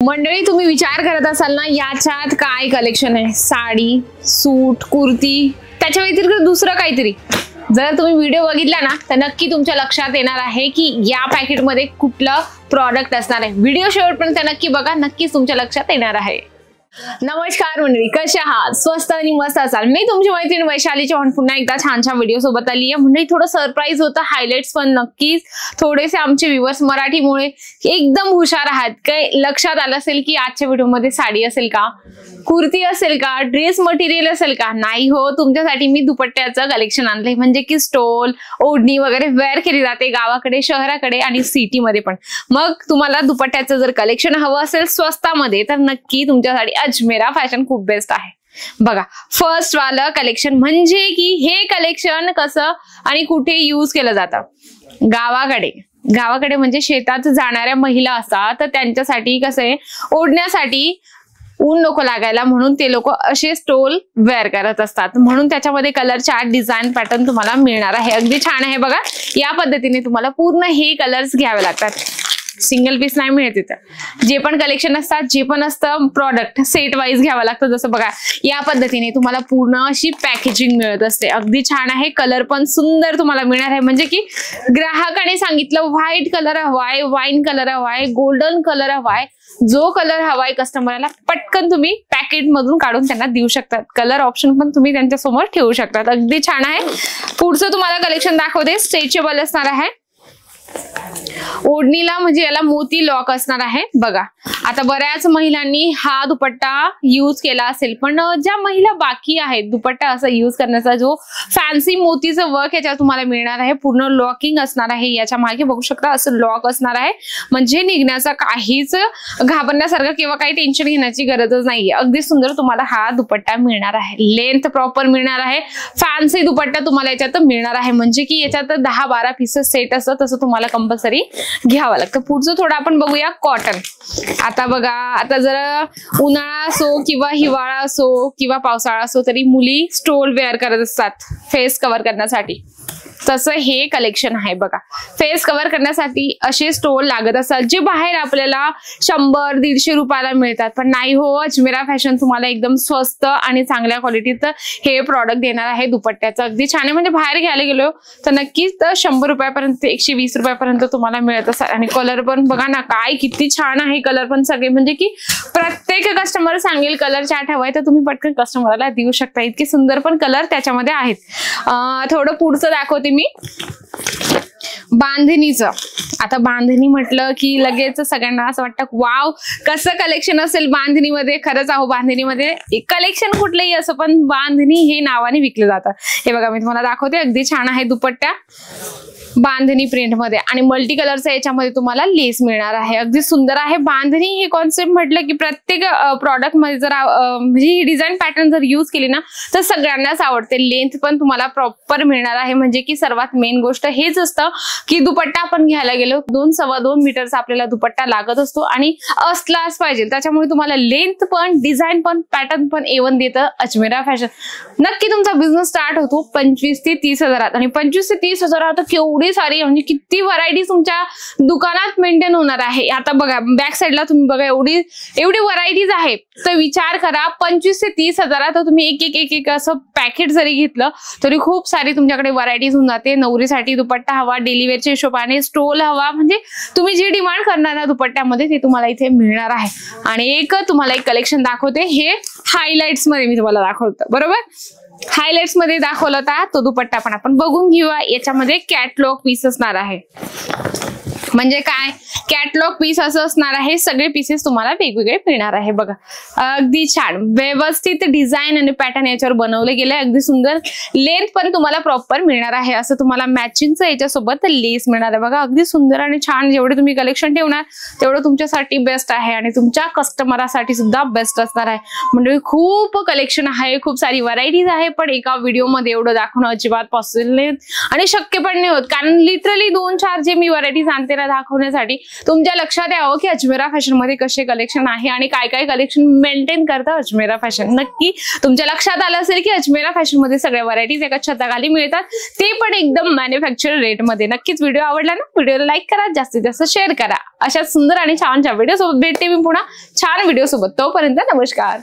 मंडळी, तुम्ही विचार करत असाल ना याच्यात काय कलेक्शन आहे, साडी, सूट, कुर्ती, त्याच्या व्यतिरिक्त दुसरं काहीतरी. जर तुम्ही व्हिडिओ बघितला ना तर नक्की तुमच्या लक्षात येणार आहे की या पॅकेटमध्ये कुठलं प्रॉडक्ट असणार आहे. व्हिडिओ शेवटपर्यंत नक्की बघा, नक्कीच तुमच्या लक्षात येणार आहे. नमस्कार मंडळी, कसे आहात? स्वस्त आणि मस्त असाल. मी तुमची मैत्रीण वैशाली चव्हाण पुन्हा एकदा छानशा व्हिडिओ सोबत आली आहे. मंडळी, थोडं सरप्राईज होतं, हायलाइट्स पण नक्कीच. थोडेसे आमचे व्ह्यूअर्स मराठीमुळे एकदम हुशार आहात. काय लक्षात आलं असेल की आजच्या व्हिडिओमध्ये साडी असेल का, कुर्ती असेल का, ड्रेस मटेरियल असेल का? नाही हो, तुमच्यासाठी मी दुपट्ट्याचं कलेक्शन आणलंय. म्हणजे की स्टोल, ओढणी वगैरे वेअर केली जाते गावाकडे, शहराकडे आणि सिटीमध्ये पण. मग तुम्हाला दुपट्ट्याचं जर कलेक्शन हवं असेल स्वस्तामध्ये तर नक्की तुमच्यासाठी अजमेरा फॅशन खूप बेस्ट आहे. बघा, फर्स्ट वाला कलेक्शन म्हणजे की हे कलेक्शन कसं आणि कुठे यूज केलं जातं. गावाकडे म्हणजे शेतात जाणाऱ्या महिला असतात तर त्यांच्यासाठी कसं आहे, ओढण्यासाठी ऊन नको लागायला म्हणून ते लोक असे स्टोल वेअर करत असतात. म्हणून त्याच्यामध्ये कलर चार्ट, डिझाईन, पॅटर्न तुम्हाला मिळणार आहे. अगदी छान आहे बघा. या पद्धतीने तुम्हाला पूर्ण हे कलर्स घ्यावे लागतात. सिंगल पीस नाही मिळत इथं. जे पण कलेक्शन असतात, जे पण असतं प्रॉडक्ट सेट वाईज घ्यावं लागतं. जसं बघा, या पद्धतीने तुम्हाला पूर्ण अशी पॅकेजिंग मिळत असते. अगदी छान आहे. कलर पण सुंदर तुम्हाला मिळणार आहे. म्हणजे की ग्राहकाने सांगितलं व्हाईट कलर हवाय, वाईन कलर हवाय, गोल्डन कलर हवाय, जो कलर हवाय कस्टमरला पटकन तुम्ही पॅकेट मधून काढून त्यांना देऊ शकतात. कलर ऑप्शन पण तुम्ही त्यांच्या समोर ठेवू शकतात. अगदी छान आहे. पुढचं तुम्हाला कलेक्शन दाखवते. स्ट्रेचेबल असणार आहे. ओढणीला म्हणजे याला मोती लॉक असणार आहे. बघा, आता बऱ्याच महिलांनी हा दुपट्टा यूज केला असेल, पण ज्या महिला बाकी आहेत दुपट्टा असं यूज करण्याचा, जो फॅन्सी मोतीचं वर्क याच्यावर तुम्हाला मिळणार आहे. पूर्ण लॉकिंग असणार आहे. याच्या मागे बघू शकता असं लॉक असणार आहे. म्हणजे निघण्याचा काहीच घाबरण्यासारखं किंवा काही टेन्शन घेण्याची गरजच नाहीये. अगदी सुंदर तुम्हाला हा दुपट्टा मिळणार आहे. लेंथ प्रॉपर मिळणार आहे. फॅन्सी दुपट्टा तुम्हाला याच्यात मिळणार आहे. म्हणजे की याच्यात 10-12 पीसेस सेट असतं, तसं तुम्हाला कंपल्सरी घ्यावं लागतं. पुढचं थोडं आपण बघूया कॉटन. आता बघा, आता जर उन्हाळा असो किंवा हिवाळा असो किंवा पावसाळा असो तरी मुली स्टोल वेअर करत असतात फेस कव्हर करण्यासाठी. तसं हे कलेक्शन आहे. बघा, फेस कव्हर करण्यासाठी असे स्टोल लागत असतात जे बाहेर आपल्याला 100-150 रुपयाला मिळतात. पण नाही हो, अजमेरा फॅशन तुम्हाला एकदम स्वस्त आणि चांगल्या क्वालिटीत हे प्रॉडक्ट देणार आहे दुपट्ट्याचं. अगदी छान आहे. म्हणजे बाहेर घ्यायला गेलो तर नक्कीच 100 रुपयापर्यंत, 120 रुपयापर्यंत तुम्हाला मिळत असतात. आणि कलर पण बघा ना, काय किती छान आहे. कलर पण सगळे म्हणजे की प्रत्येक कस्टमर सांगेल कलर चार्ट हवाय तर तुम्ही पटकन कस्टमरला देऊ शकता. इतके सुंदर पण कलर त्याच्यामध्ये आहेत. थोडं पुढचं दाखवते मी. बांधणीचं. आता बांधणी म्हटलं की लगेच सगळ्यांना असं वाटतं वाव, कसं कलेक्शन असेल बांधणीमध्ये. खरंच आहो, बांधणीमध्ये कलेक्शन कुठलंही असं, पण बांधणी हे नावाने विकलं जातं. हे बघा, मी तुम्हाला दाखवते. अगदी छान आहे दुपट्टा बांधणी प्रिंट मध्ये आणि मल्टी कलरचा याच्यामध्ये तुम्हाला लेस मिळणार आहे. अगदी सुंदर आहे. बांधणी हे कॉन्सेप्ट म्हटलं की प्रत्येक प्रॉडक्ट मध्ये जर म्हणजे ही डिझाईन पॅटर्न जर यूज केली ना तर सगळ्यांनाच आवडते. लेंथ पण तुम्हाला प्रॉपर मिळणार आहे. म्हणजे की सर्वात मेन गोष्ट हेच असतं की दुपट्टा आपण घ्यायला गेलो 2-2.25 मीटरचा आपल्याला दुपट्टा लागत असतो आणि असलाच पाहिजे. त्याच्यामुळे तुम्हाला लेंथ पण, डिझाईन पण, पॅटर्न पण एवन देतं अजमेरा फॅशन. नक्की तुमचा बिझनेस स्टार्ट होतो 25 ते 30 हजारात. आणि 25 ते 30 हजारात केवढी सारी, म्हणजे किती व्हरायटी तुमच्या दुकानात मेंटेन होणार आहे. आता बघा, बॅक साईडला तुम्ही बघा, एवढी व्हरायटीज आहेत. तर विचार करा, 25 ते 30 हजारात तुम्ही एक असं पॅकेट जरी घेतलं तरी खूप सारी तुमच्याकडे व्हरायटीज होऊन जाते. नवरीसाठी दुपट्टा हवा, डेली वेअरच्या हिशोबाने स्टोल हवा, म्हणजे तुम्ही जी डिमांड करणार ना दुपट्ट्यामध्ये ते तुम्हाला इथे मिळणार आहे. आणि तुम्हाला एक कलेक्शन दाखवते. हे हायलाइट्स मध्ये मी तुम्हाला दाखवतो. बरोबर, हायलाइट्स मध्ये दाखवला होता तो दुपट्टा पण आपण बघून घेऊया. याच्यामध्ये कॅटलॉग पीस असणार आहे. म्हणजे काय, कॅटलॉग पीस असं असणार आहे. सगळे पीसेस तुम्हाला वेगवेगळे मिळणार आहे. बघा, अगदी छान व्यवस्थित डिझाईन आणि पॅटर्न याच्यावर बनवले गेले. अगदी सुंदर. लेंथ पण तुम्हाला प्रॉपर मिळणार आहे. असं तुम्हाला मॅचिंगचं याच्यासोबत लेस मिळणार आहे. बघा, अगदी सुंदर आणि छान. जेवढे तुम्ही कलेक्शन ठेवणार तेवढं तुमच्यासाठी बेस्ट आहे आणि तुमच्या कस्टमरासाठी सुद्धा बेस्ट असणार आहे. म्हणजे खूप कलेक्शन आहे, खूप सारी व्हरायटीज आहे. पण एका व्हिडिओमध्ये एवढं दाखवणं अजिबात पॉसिबल नाही आणि शक्य पण नाही होत. कारण लिटरली 2-4 जे मी व्हरायटीज आणते ना तुम्हाला दाखवण्यासाठी. तुमच्या लक्षात यावं की अजमेरा फॅशन मध्ये कसे कलेक्शन आहे आणि काय काय कलेक्शन मेंटेन करतं अजमेरा फॅशन. नक्की तुमच्या लक्षात आलं असेल की अजमेरा फॅशन मध्ये सगळ्या व्हरायटीज एका छताखाली मिळतात, ते पण एकदम मॅन्युफॅक्चर रेट मध्ये. नक्कीच व्हिडिओ आवडला ना, व्हिडिओला लाईक करा, जास्तीत जास्त शेअर करा. अशा सुंदर आणि छान व्हिडिओ सोबत भेटते मी पुन्हा छान व्हिडिओ सोबत. तोपर्यंत नमस्कार.